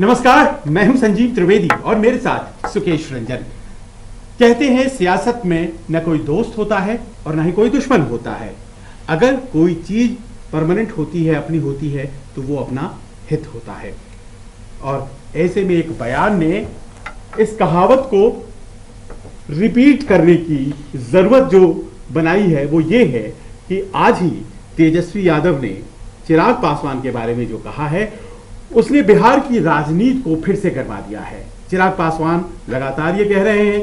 नमस्कार, मैं हूं संजीव त्रिवेदी और मेरे साथ सुकेश रंजन। कहते हैं सियासत में न कोई दोस्त होता है और न ही कोई दुश्मन होता है। अगर कोई चीज परमानेंट होती है, अपनी होती है, तो वो अपना हित होता है। और ऐसे में एक बयान ने इस कहावत को रिपीट करने की जरूरत जो बनाई है वो ये है कि आज ही तेजस्वी यादव ने चिराग पासवान के बारे में जो कहा है उसने बिहार की राजनीति को फिर से गरमा दिया है। चिराग पासवान लगातार ये कह रहे हैं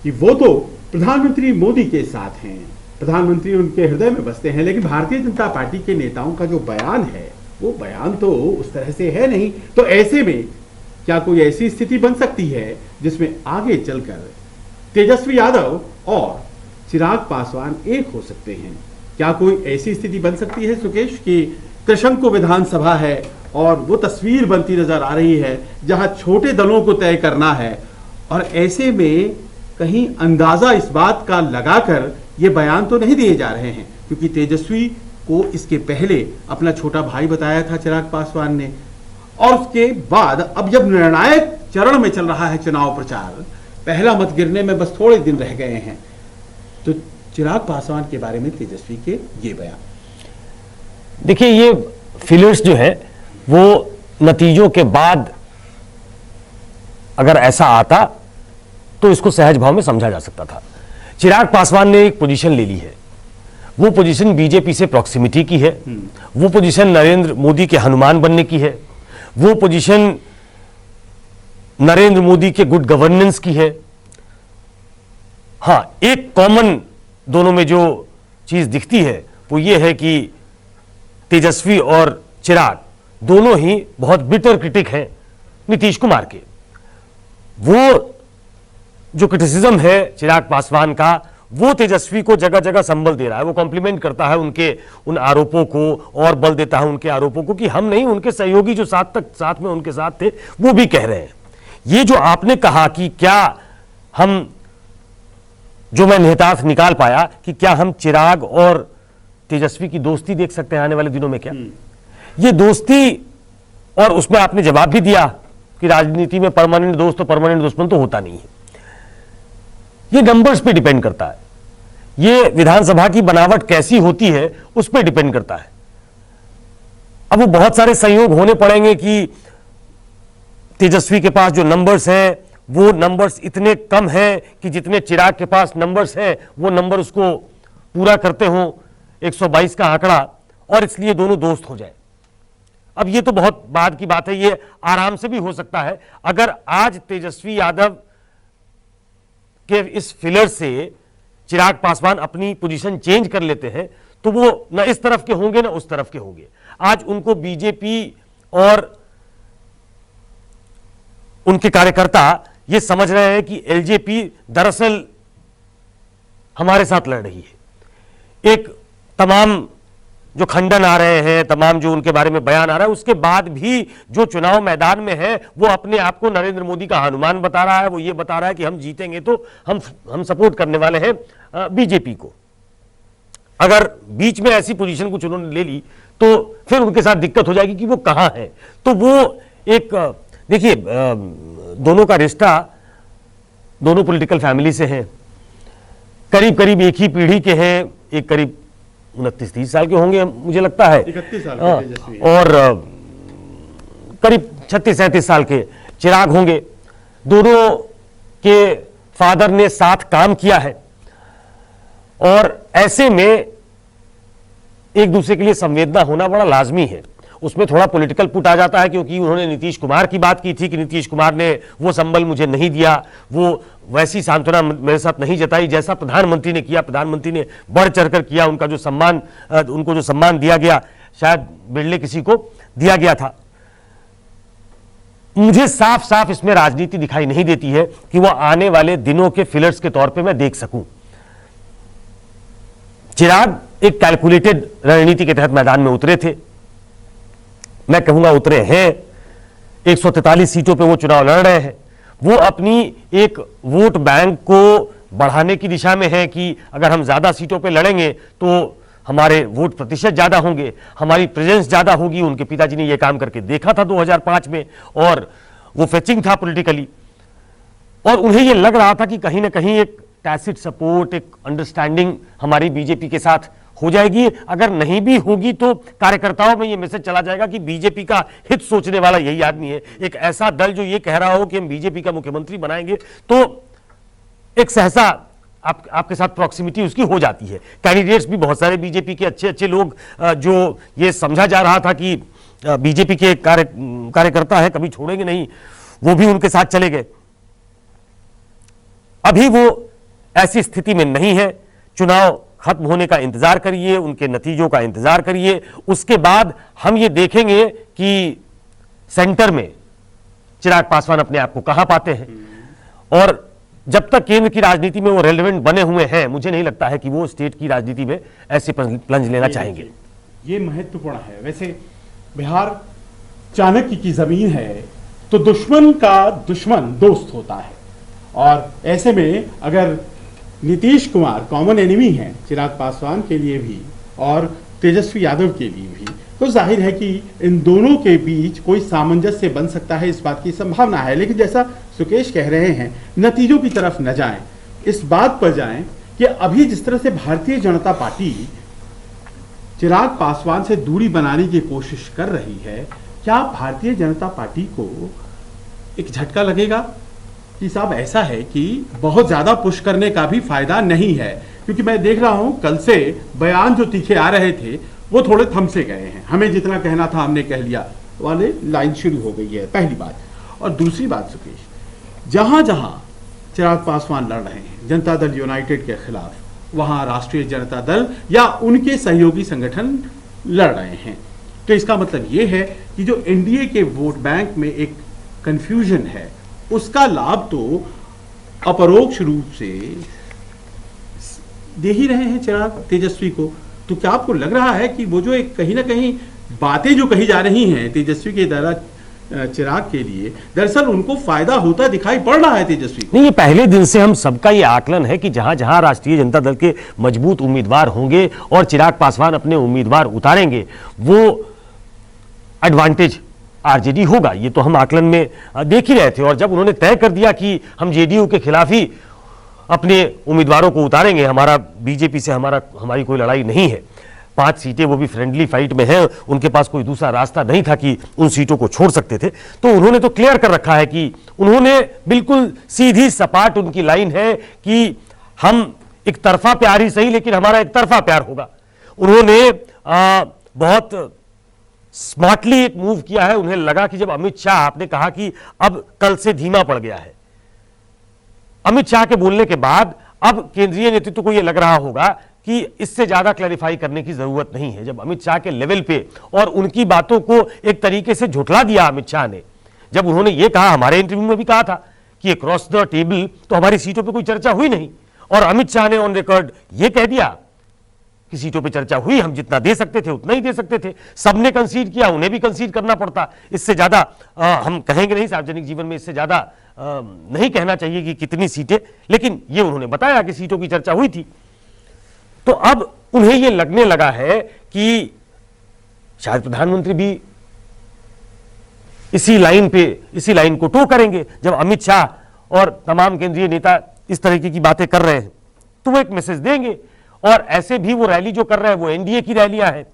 कि वो तो प्रधानमंत्री मोदी के साथ हैं, प्रधानमंत्री उनके हृदय में बसते हैं, लेकिन भारतीय जनता पार्टी के नेताओं का जो बयान है वो बयान तो उस तरह से है नहीं। तो ऐसे में क्या कोई ऐसी स्थिति बन सकती है जिसमें आगे चलकर तेजस्वी यादव और चिराग पासवान एक हो सकते हैं? क्या कोई ऐसी स्थिति बन सकती है सुकेश कि त्रिशंकु विधानसभा है और वो तस्वीर बनती नजर आ रही है जहां छोटे दलों को तय करना है, और ऐसे में कहीं अंदाजा इस बात का लगाकर ये बयान तो नहीं दिए जा रहे हैं, क्योंकि तेजस्वी को इसके पहले अपना छोटा भाई बताया था चिराग पासवान ने, और उसके बाद अब जब निर्णायक चरण में चल रहा है चुनाव प्रचार, पहला मत गिरने में बस थोड़े दिन रह गए हैं, तो चिराग पासवान के बारे में तेजस्वी के ये बयान। देखिए, ये फिलर्स जो है वो नतीजों के बाद अगर ऐसा आता तो इसको सहज भाव में समझा जा सकता था। चिराग पासवान ने एक पोजीशन ले ली है, वो पोजीशन बीजेपी से प्रॉक्सिमिटी की है, वो पोजीशन नरेंद्र मोदी के हनुमान बनने की है, वो पोजीशन नरेंद्र मोदी के गुड गवर्नेंस की है। हाँ, एक कॉमन दोनों में जो चीज दिखती है वो ये है कि तेजस्वी और चिराग दोनों ही बहुत बिटर क्रिटिक हैं नीतीश कुमार के। वो जो क्रिटिसिज्म है चिराग पासवान का, वो तेजस्वी को जगह जगह संबल दे रहा है, वो कॉम्प्लीमेंट करता है उनके उन आरोपों को और बल देता है उनके आरोपों को कि हम नहीं, उनके सहयोगी जो साथ में उनके साथ थे वो भी कह रहे हैं। ये जो आपने कहा कि क्या हम, जो मैं निहितार्थ निकाल पाया कि क्या हम चिराग और तेजस्वी की दोस्ती देख सकते हैं आने वाले दिनों में? क्या ये दोस्ती, और उसमें आपने जवाब भी दिया कि राजनीति में परमानेंट दोस्त और परमानेंट दुश्मन तो होता नहीं है। ये नंबर्स पे डिपेंड करता है, ये विधानसभा की बनावट कैसी होती है उस पर डिपेंड करता है। अब वो बहुत सारे संयोग होने पड़ेंगे कि तेजस्वी के पास जो नंबर्स हैं वो नंबर्स इतने कम हैं कि जितने चिराग के पास नंबर्स हैं वो नंबर उसको पूरा करते हो 122 का आंकड़ा, और इसलिए दोनों दोस्त हो जाए। अब ये तो बहुत बाद की बात है, ये आराम से भी हो सकता है। अगर आज तेजस्वी यादव के इस फिलर से चिराग पासवान अपनी पोजीशन चेंज कर लेते हैं तो वो ना इस तरफ के होंगे ना उस तरफ के होंगे। आज उनको बीजेपी और उनके कार्यकर्ता ये समझ रहे हैं कि एलजेपी दरअसल हमारे साथ लड़ रही है। एक तमाम जो खंडन आ रहे हैं, तमाम जो उनके बारे में बयान आ रहा है, उसके बाद भी जो चुनाव मैदान में है वो अपने आप को नरेंद्र मोदी का हनुमान बता रहा है। वो ये बता रहा है कि हम जीतेंगे तो हम सपोर्ट करने वाले हैं बीजेपी को। अगर बीच में ऐसी पोजीशन कुछ उन्होंने ले ली तो फिर उनके साथ दिक्कत हो जाएगी कि वो कहां है। तो वो एक, देखिए, दोनों का रिश्ता दोनों पॉलिटिकल फैमिली से है, करीब करीब एक ही पीढ़ी के हैं। एक करीब 29-30 साल के होंगे मुझे लगता है, 31 साल के, और करीब 36-37 साल के चिराग होंगे। दोनों के फादर ने साथ काम किया है और ऐसे में एक दूसरे के लिए संवेदना होना बड़ा लाजमी है। उसमें थोड़ा पॉलिटिकल पुट आ जाता है क्योंकि उन्होंने नीतीश कुमार की बात की थी कि नीतीश कुमार ने वो संबल मुझे नहीं दिया, वो वैसी सांत्वना मेरे साथ नहीं जताई जैसा प्रधानमंत्री ने किया। प्रधानमंत्री ने बढ़ चढ़कर किया, उनका जो सम्मान, उनको जो सम्मान दिया गया शायद बिरले किसी को दिया गया था। मुझे साफ साफ इसमें राजनीति दिखाई नहीं देती है कि वो आने वाले दिनों के फिलर्स के तौर पे मैं देख सकूं। चिराग एक कैलकुलेटेड रणनीति के तहत मैदान में उतरे थे, मैं कहूंगा उतरे हैं। 143 सीटों पे वो चुनाव लड़ रहे हैं। वो अपनी एक वोट बैंक को बढ़ाने की दिशा में है कि अगर हम ज्यादा सीटों पे लड़ेंगे तो हमारे वोट प्रतिशत ज्यादा होंगे, हमारी प्रेजेंस ज्यादा होगी। उनके पिताजी ने यह काम करके देखा था 2005 में, और वो फेचिंग था पॉलिटिकली, और उन्हें यह लग रहा था कि कहीं ना कहीं एक टैसिट सपोर्ट, एक अंडरस्टैंडिंग हमारी बीजेपी के साथ हो जाएगी। अगर नहीं भी होगी तो कार्यकर्ताओं में यह मैसेज चला जाएगा कि बीजेपी का हित सोचने वाला यही आदमी है। एक ऐसा दल जो ये कह रहा हो कि हम बीजेपी का मुख्यमंत्री बनाएंगे, तो एक सहसा आपके साथ प्रॉक्सिमिटी उसकी हो जाती है। कैंडिडेट्स भी बहुत सारे बीजेपी के अच्छे अच्छे लोग, जो ये समझा जा रहा था कि बीजेपी के कार्यकर्ता है, कभी छोड़ेंगे नहीं, वो भी उनके साथ चले गए। अभी वो ऐसी स्थिति में नहीं है। चुनाव खत्म होने का इंतजार करिए, उनके नतीजों का इंतजार करिए, उसके बाद हम ये देखेंगे कि सेंटर में चिराग पासवान अपने आप को कहां पाते हैं। और जब तक केंद्र की राजनीति में वो रेलेवेंट बने हुए हैं, मुझे नहीं लगता है कि वो स्टेट की राजनीति में ऐसे प्लंज लेना चाहेंगे। ये महत्वपूर्ण है। वैसे बिहार चाणक्य की जमीन है, तो दुश्मन का दुश्मन दोस्त होता है, और ऐसे में अगर नीतीश कुमार कॉमन एनिमी हैं चिराग पासवान के लिए भी और तेजस्वी यादव के लिए भी, तो जाहिर है कि इन दोनों के बीच कोई सामंजस्य बन सकता है, इस बात की संभावना है। लेकिन जैसा सुकेश कह रहे हैं, नतीजों की तरफ न जाएं, इस बात पर जाएं कि अभी जिस तरह से भारतीय जनता पार्टी चिराग पासवान से दूरी बनाने की कोशिश कर रही है, क्या भारतीय जनता पार्टी को एक झटका लगेगा कि साहब ऐसा है कि बहुत ज्यादा पुश करने का भी फायदा नहीं है? क्योंकि मैं देख रहा हूं कल से बयान जो तीखे आ रहे थे वो थोड़े थम से गए हैं। हमें जितना कहना था हमने कह लिया वाले लाइन शुरू हो गई है, पहली बात। और दूसरी बात सुकेश, जहां जहां चिराग पासवान लड़ रहे हैं जनता दल यूनाइटेड के खिलाफ, वहां राष्ट्रीय जनता दल या उनके सहयोगी संगठन लड़ रहे हैं। तो इसका मतलब यह है कि जो एनडीए के वोट बैंक में एक कंफ्यूजन है, उसका लाभ तो अपरोक्ष रूप से दे ही रहे हैं चिराग तेजस्वी को। तो क्या आपको लग रहा है कि वो जो एक कहीं ना कहीं बातें जो कही जा रही हैं तेजस्वी के द्वारा चिराग के लिए, दरअसल उनको फायदा होता दिखाई पड़ रहा है तेजस्वी को? नहीं, ये पहले दिन से हम सबका ये आकलन है कि जहां जहां राष्ट्रीय जनता दल के मजबूत उम्मीदवार होंगे और चिराग पासवान अपने उम्मीदवार उतारेंगे, वो एडवांटेज आरजेडी होगा। ये तो हम आकलन में देख ही रहे थे। और जब उन्होंने तय कर दिया कि हम जेडीयू के खिलाफ ही अपने उम्मीदवारों को उतारेंगे, हमारा बीजेपी से हमारी कोई लड़ाई नहीं है, 5 सीटें वो भी फ्रेंडली फाइट में हैं, उनके पास कोई दूसरा रास्ता नहीं था कि उन सीटों को छोड़ सकते थे, तो उन्होंने तो क्लियर कर रखा है कि उन्होंने बिल्कुल सीधी सपाट उनकी लाइन है कि हम एक तरफा प्यार ही सही, लेकिन हमारा एक तरफा प्यार होगा। उन्होंने बहुत स्मार्टली एक मूव किया है। उन्हें लगा कि जब अमित शाह, आपने कहा कि अब कल से धीमा पड़ गया है, अमित शाह के बोलने के बाद अब केंद्रीय नेतृत्व को यह लग रहा होगा कि इससे ज्यादा क्लैरिफाई करने की जरूरत नहीं है। जब अमित शाह के लेवल पे और उनकी बातों को एक तरीके से झुठला दिया अमित शाह ने, जब उन्होंने ये कहा, हमारे इंटरव्यू में भी कहा था कि क्रॉस द टेबल तो हमारी सीटों पे कोई चर्चा हुई नहीं, और अमित शाह ने ऑन रिकॉर्ड ये कह दिया कि सीटों पे चर्चा हुई, हम जितना दे सकते थे उतना ही दे सकते थे, सबने कंसीड किया, उन्हें भी कंसीड करना पड़ता। इससे ज्यादा हम कहेंगे नहीं, सार्वजनिक जीवन में इससे ज्यादा नहीं कहना चाहिए कि कितनी सीटें, लेकिन ये उन्होंने बताया कि सीटों की चर्चा हुई थी। तो अब उन्हें यह लगने लगा है कि शायद प्रधानमंत्री भी इसी लाइन को टो करेंगे। जब अमित शाह और तमाम केंद्रीय नेता इस तरीके की बातें कर रहे हैं तो वो एक मैसेज देंगे। और ऐसे भी वो रैली जो कर रहे हैं वो एनडीए की रैलियां हैं,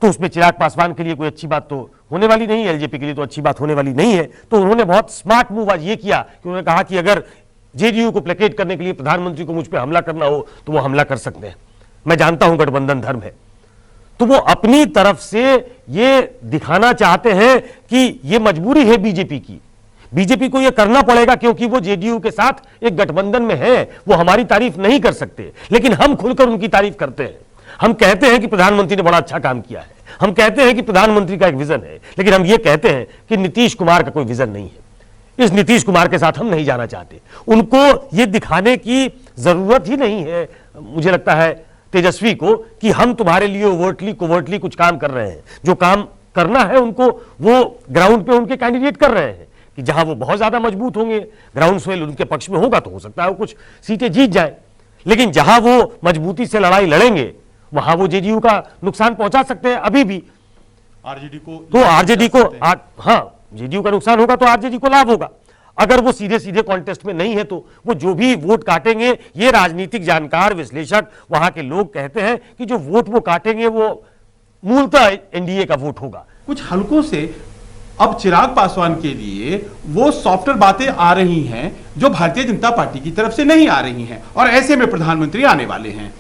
तो उसमें चिराग पासवान के लिए कोई अच्छी बात तो होने वाली नहीं है, एलजेपी के लिए तो अच्छी बात होने वाली नहीं है। तो उन्होंने बहुत स्मार्ट मूव आज ये किया कि उन्होंने कहा कि अगर जेडीयू को प्लेकेट करने के लिए प्रधानमंत्री को मुझ पर हमला करना हो तो वो हमला कर सकते हैं। मैं जानता हूं गठबंधन धर्म है, तो वो अपनी तरफ से ये दिखाना चाहते हैं कि ये मजबूरी है बीजेपी की, बीजेपी को ये करना पड़ेगा क्योंकि वो जेडीयू के साथ एक गठबंधन में है। वो हमारी तारीफ नहीं कर सकते, लेकिन हम खुलकर उनकी तारीफ करते हैं। हम कहते हैं कि प्रधानमंत्री ने बड़ा अच्छा काम किया है, हम कहते हैं कि प्रधानमंत्री का एक विजन है, लेकिन हम ये कहते हैं कि नीतीश कुमार का कोई विजन नहीं है। इस नीतीश कुमार के साथ हम नहीं जाना चाहते। उनको ये दिखाने की जरूरत ही नहीं है, मुझे लगता है तेजस्वी को, कि हम तुम्हारे लिए ओवर्टली कोवर्टली कुछ काम कर रहे हैं। जो काम करना है उनको वो ग्राउंड पे उनके कैंडिडेट कर रहे हैं, कि जहां वो बहुत ज्यादा मजबूत होंगे, ग्राउंड स्वेल उनके पक्ष में होगा, तो हो सकता है वो कुछ सीटें जीत जाए। लेकिन जहां वो मजबूती से लड़ाई लड़ेंगे वहां वो जेडीयू का नुकसान पहुंचा सकते हैं अभी भी। आरजेडी को तो आरजेडी को हाँ, जेडीयू का नुकसान होगा तो आरजेडी को लाभ होगा। अगर वो सीधे सीधे कॉन्टेस्ट में नहीं है तो वो जो भी वोट काटेंगे, ये राजनीतिक जानकार विश्लेषक वहां के लोग कहते हैं कि जो वोट वो काटेंगे वो मूलतः एनडीए का वोट होगा। कुछ हलकों से अब चिराग पासवान के लिए वो सॉफ्टवेयर बातें आ रही हैं जो भारतीय जनता पार्टी की तरफ से नहीं आ रही हैं, और ऐसे में प्रधानमंत्री आने वाले हैं।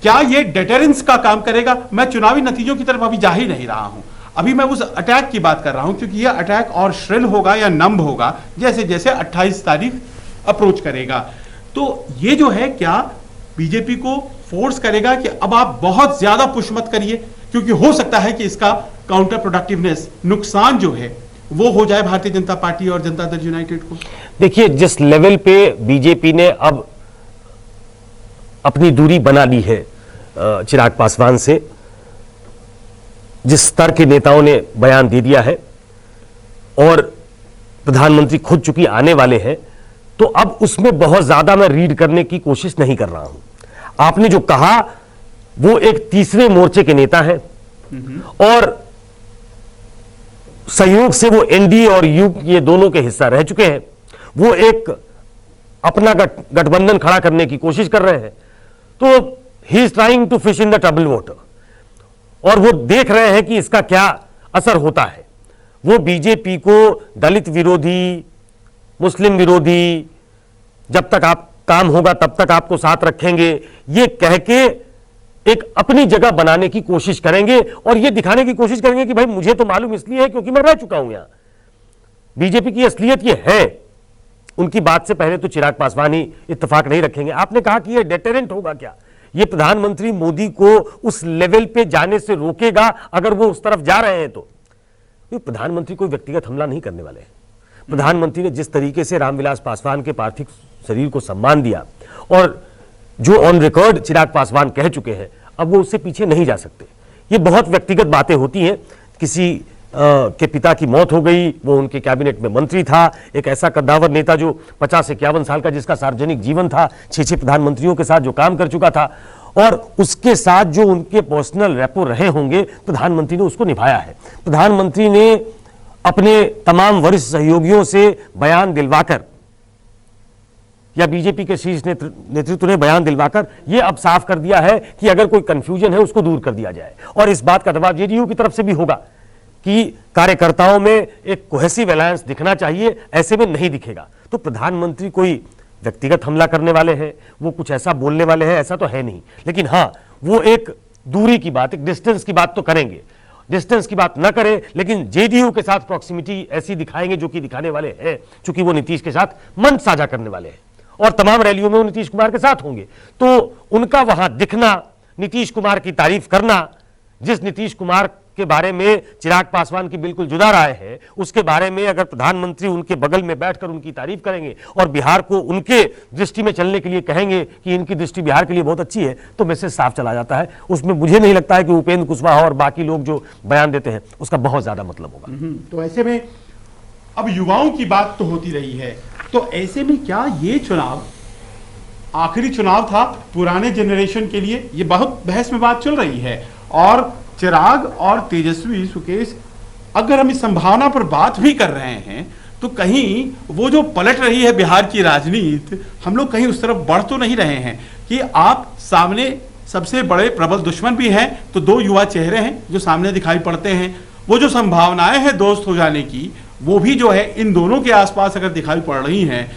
क्या ये डेटरेंस का काम करेगा? मैं चुनावी नतीजों की तरफ अभी जा ही नहीं रहा हूं, अभी मैं उस अटैक की बात कर रहा हूं, क्योंकि यह अटैक और श्रिल होगा या नम्ब होगा जैसे जैसे 28 तारीख अप्रोच करेगा। तो ये जो है, क्या बीजेपी को फोर्स करेगा कि अब आप बहुत ज्यादा पुश मत करिए, क्योंकि हो सकता है कि इसका काउंटर प्रोडक्टिवनेस, नुकसान जो है वो हो जाए भारतीय जनता पार्टी और जनता दल यूनाइटेड को। देखिए, जिस लेवल पे बीजेपी ने अब अपनी दूरी बना ली है चिराग पासवान से, जिस स्तर के नेताओं ने बयान दे दिया है और प्रधानमंत्री खुद चूंकि आने वाले हैं, तो अब उसमें बहुत ज्यादा मैं रीड करने की कोशिश नहीं कर रहा हूं। आपने जो कहा वो एक तीसरे मोर्चे के नेता हैं और सहयोग से वो एनडीए और यू ये दोनों के हिस्सा रह चुके हैं। वो एक अपना गठबंधन खड़ा करने की कोशिश कर रहे हैं, तो he is trying to fish in the trouble water, और वो देख रहे हैं कि इसका क्या असर होता है। वो बीजेपी को दलित विरोधी, मुस्लिम विरोधी, जब तक आप काम होगा तब तक आपको साथ रखेंगे, ये कह के एक अपनी जगह बनाने की कोशिश करेंगे और ये दिखाने की कोशिश करेंगे कि भाई मुझे तो मालूम इसलिए है क्योंकि मैं रह चुका हूं यहां। बीजेपी की असलियत ये है। उनकी बात से पहले तो चिराग पासवान ही इत्तेफाक नहीं रखेंगे। आपने कहा कि ये डेटरेंट होगा क्या? ये प्रधानमंत्री मोदी को उस लेवल पे जाने से रोकेगा अगर वो उस तरफ जा रहे हैं तो। प्रधानमंत्री कोई व्यक्तिगत हमला नहीं करने वाले हैं। प्रधानमंत्री ने जिस तरीके से रामविलास पासवान के पार्थिव शरीर को सम्मान दिया और जो ऑन रिकॉर्ड चिराग पासवान कह चुके हैं, अब वो उससे पीछे नहीं जा सकते। ये बहुत व्यक्तिगत बातें होती हैं। किसी के पिता की मौत हो गई, वो उनके कैबिनेट में मंत्री था, एक ऐसा कद्दावर नेता जो 50-51 साल का, जिसका सार्वजनिक जीवन था, 6 प्रधानमंत्रियों के साथ जो काम कर चुका था, और उसके साथ जो उनके पर्सनल रेपो रहे होंगे, प्रधानमंत्री ने उसको निभाया है। प्रधानमंत्री ने अपने तमाम वरिष्ठ सहयोगियों से बयान दिलवाकर, या बीजेपी के शीर्ष नेतृत्व ने बयान दिलवाकर यह अब साफ कर दिया है कि अगर कोई कंफ्यूजन है उसको दूर कर दिया जाए, और इस बात का दबाव जेडीयू की तरफ से भी होगा कि कार्यकर्ताओं में एक कोहेसिव अलायंस दिखना चाहिए। ऐसे में नहीं दिखेगा तो प्रधानमंत्री कोई व्यक्तिगत हमला करने वाले हैं, वो कुछ ऐसा बोलने वाले हैं, ऐसा तो है नहीं। लेकिन हाँ, वो एक दूरी की बात, एक डिस्टेंस की बात तो करेंगे। डिस्टेंस की बात ना करें, लेकिन जेडीयू के साथ प्रॉक्सिमिटी ऐसी दिखाएंगे जो कि दिखाने वाले हैं, चूंकि वो नीतीश के साथ मंच साझा करने वाले हैं और तमाम रैलियों में वो नीतीश कुमार के साथ होंगे। तो उनका वहां दिखना, नीतीश कुमार की तारीफ करना, जिस नीतीश कुमार के बारे में चिराग पासवान की बिल्कुल जुदा राय है, उसके बारे में अगर प्रधानमंत्री उनके बगल में बैठकर उनकी तारीफ करेंगे और बिहार को उनके दृष्टि में चलने के लिए कहेंगे कि इनकी दृष्टि बिहार के लिए बहुत अच्छी है, तो मैसेज साफ चला जाता है। उसमें मुझे नहीं लगता है कि उपेंद्र कुशवाहा और बाकी लोग जो बयान देते हैं उसका बहुत ज्यादा मतलब होगा। तो ऐसे में अब युवाओं की बात तो होती रही है, तो ऐसे में क्या ये चुनाव आखिरी चुनाव था पुराने जनरेशन के लिए? ये बहुत बहस में बात चल रही है, और चिराग और तेजस्वी, सुकेश, अगर हम इस संभावना पर बात भी कर रहे हैं तो कहीं वो जो पलट रही है बिहार की राजनीति, हम लोग कहीं उस तरफ बढ़ तो नहीं रहे हैं कि आप सामने सबसे बड़े प्रबल दुश्मन भी हैं, तो 2 युवा चेहरे हैं जो सामने दिखाई पड़ते हैं। वो जो संभावनाएं हैं दोस्त हो जाने की, वो भी जो है इन दोनों के आसपास अगर दिखाई पड़ रही हैं,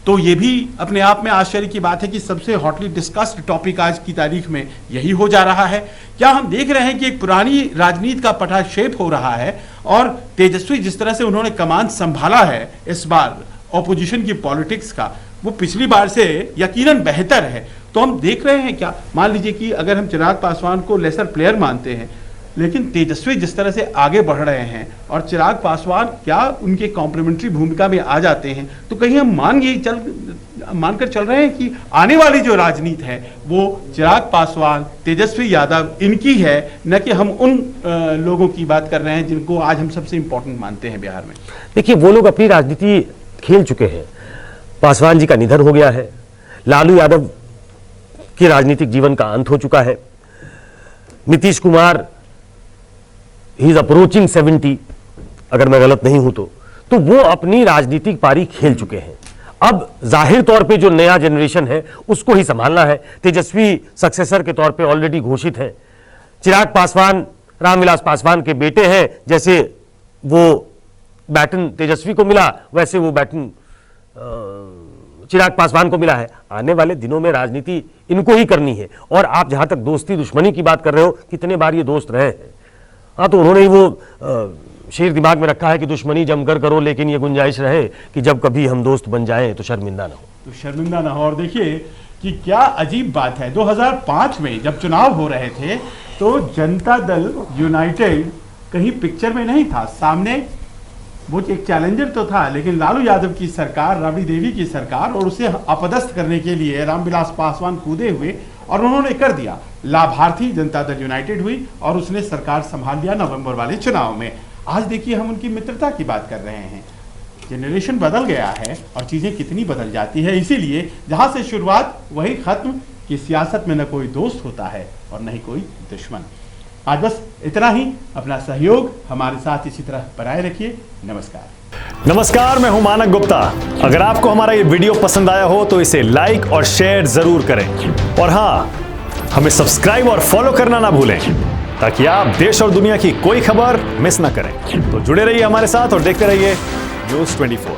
तो ये भी अपने आप में आश्चर्य की बात है कि सबसे हॉटली डिस्कस्ड टॉपिक आज की तारीख में यही हो जा रहा है। क्या हम देख रहे हैं कि एक पुरानी राजनीति का पटाक्षेप हो रहा है, और तेजस्वी जिस तरह से उन्होंने कमान संभाला है इस बार ऑपोजिशन की पॉलिटिक्स का, वो पिछली बार से यकीनन बेहतर है। तो हम देख रहे हैं, क्या मान लीजिए कि अगर हम चिराग पासवान को लेसर प्लेयर मानते हैं, लेकिन तेजस्वी जिस तरह से आगे बढ़ रहे हैं और चिराग पासवान क्या उनके कॉम्प्लीमेंट्री भूमिका में आ जाते हैं, तो कहीं हम मानकर चल रहे हैं कि आने वाली जो राजनीति है वो चिराग पासवान, तेजस्वी यादव इनकी है, न कि हम उन लोगों की बात कर रहे हैं जिनको आज हम सबसे इंपॉर्टेंट मानते हैं बिहार में। देखिए, वो लोग अपनी राजनीति खेल चुके हैं। पासवान जी का निधन हो गया है, लालू यादव के राजनीतिक जीवन का अंत हो चुका है। Nitish Kumar he is approaching 70, अगर मैं गलत नहीं हूं तो वो अपनी राजनीतिक पारी खेल चुके हैं। अब जाहिर तौर पे जो नया जनरेशन है उसको ही संभालना है। तेजस्वी सक्सेसर के तौर पे ऑलरेडी घोषित है। चिराग पासवान रामविलास पासवान के बेटे हैं, जैसे वो बैटन तेजस्वी को मिला वैसे वो बैटन चिराग पासवान को मिला है। आने वाले दिनों में राजनीति इनको ही करनी है। और आप जहां तक दोस्ती दुश्मनी की बात कर रहे हो, कितने बार ये दोस्त रहे हैं। हाँ, तो उन्होंने ही वो शेर दिमाग में रखा है कि दुश्मनी जमकर करो, लेकिन ये गुंजाइश रहे कि जब कभी हम दोस्त बन जाएं तो शर्मिंदा ना हो। तो शर्मिंदा ना हो। और देखिए कि क्या अजीब बात है, 2005 में जब चुनाव हो रहे थे तो जनता दल यूनाइटेड कहीं पिक्चर में नहीं था। सामने वो एक चैलेंजर तो था, लेकिन लालू यादव की सरकार, राबड़ी देवी की सरकार, और उसे अपदस्थ करने के लिए रामविलास पासवान कूदे हुए और उन्होंने कर दिया। लाभार्थी जनता दल यूनाइटेड हुई और उसने सरकार संभाल लिया नवंबर वाले चुनाव में। आज देखिए हम उनकी मित्रता की बात कर रहे हैं। जनरेशन बदल गया है और चीजें कितनी बदल जाती है। इसीलिए जहां से शुरुआत वही खत्म कि सियासत में न कोई दोस्त होता है और न ही कोई दुश्मन। आज बस इतना ही। अपना सहयोग हमारे साथ इसी तरह बनाए रखिए। नमस्कार, मैं हूं मानक गुप्ता। अगर आपको हमारा ये वीडियो पसंद आया हो तो इसे लाइक और शेयर जरूर करें। और हाँ, हमें सब्सक्राइब और फॉलो करना ना भूलें, ताकि आप देश और दुनिया की कोई खबर मिस ना करें। तो जुड़े रहिए हमारे साथ और देखते रहिए न्यूज़ 24।